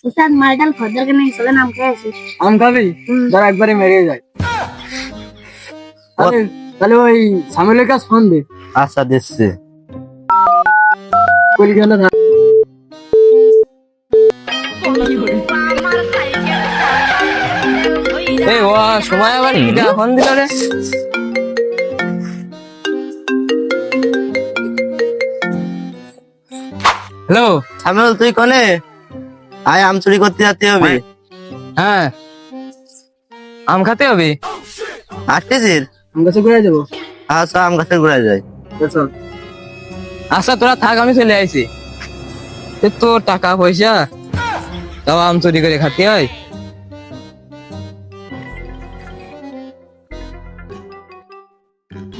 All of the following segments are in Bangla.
উস্তাদ মালটাল খদ্দের কে নেই চলে নাম খেয়ে আসি। আম খাবি ধর একবারে মেরে যায়। আরে তাহলে ওই সামিলের কাছে ফোন দে। আচ্ছা দিচ্ছি। কলি গেল না এই ও সময় আবার কিটা ফোন দিল রে। হ্যালো সামিউল তুই কোনে? আয় আম চুরি করতে যেতে হবে। হ্যাঁ আম খেতে হবে। আসতেছিস? আম গাছে ঘুরে যাবো। আচ্ছা আম গাছের গোড়ায় যাই। চল আচ্ছা তোরা থাক আমি চলে আইছি। তো টাকা পয়সা তাও আম চুরি করে খাতে হয়।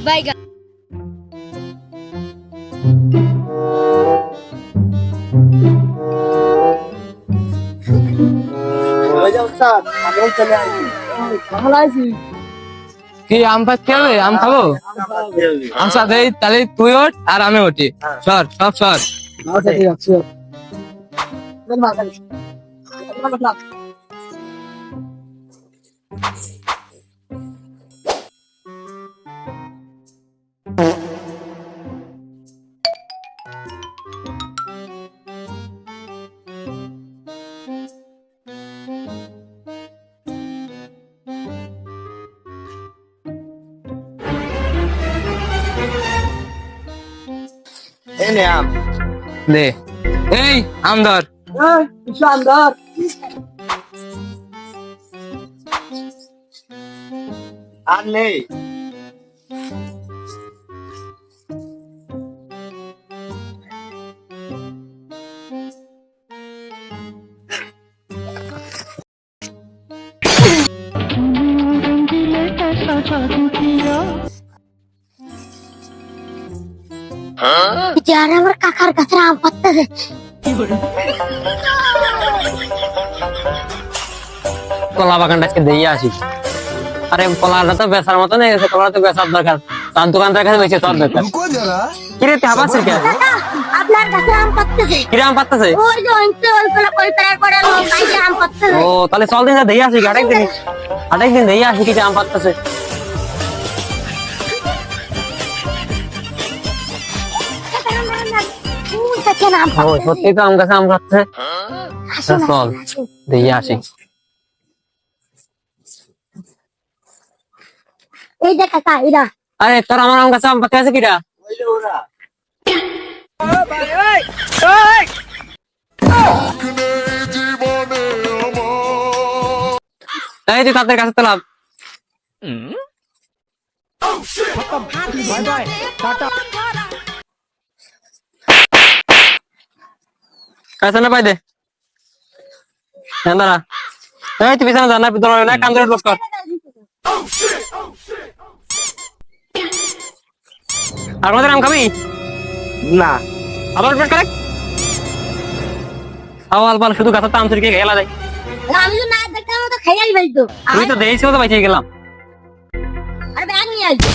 বাইগা ওই যে উস্তাদ আমি চলে আসি। ভালো আছি। কি আম পাচ্ছে হবে? আম খাবো? আচ্ছা দেই তাহলে তুই ওঠ আর আমি ওঠি। সর সব সর। আচ্ছা ঠিক আছে। এই নে আম। দে এই আম ধর। শানদার আর নেই। যারা আমার কাকার কাছে আম পাচ্ছে কলা বাগানটা আজকে দিয়ে আসি। আরে কলাটা তো বেচার মতো নেই, কলা তো বেচার দরকার। তার দোকানদার কাছে বেশি তোর দরকার। কিরে তুই হাবাসের কে? আপনার কাছে আম পাচ্ছে কিরে আম পাত্তাছে? ওই যে ওই কই পেড়া করে লোক পাইছে আম পাচ্ছে ও তাহলে চল দিন দিয়ে আসি। আরেকদিন দিয়ে আসি কি আম পাত্তাছে। ও সত্যি তো আম গাছে আম খাচ্ছে। চল দিয়ে আসি। এই যে কাকা এরা আরে তোর আমার আম গাছে আম পাতে আছে কিরা? ওই যে ওরা। এই তুই তাদের কাছে তোলাম। কাছে না পাই দে। দাঁড়া এই তুই পিছনে জানা তোর না কান ধরে বস কর। আর আমাদের আম খাবি না আবার পেট করে আওয়াল পাল শুধু গাছের আম চুরি খেয়ে গেলা যায়। আমি তো না দেখতাম তো খাইয়াই ফেলতো তুই তো দেইছিস তো বাইচে গেলাম। আর ব্যাগ নিয়ে আসবো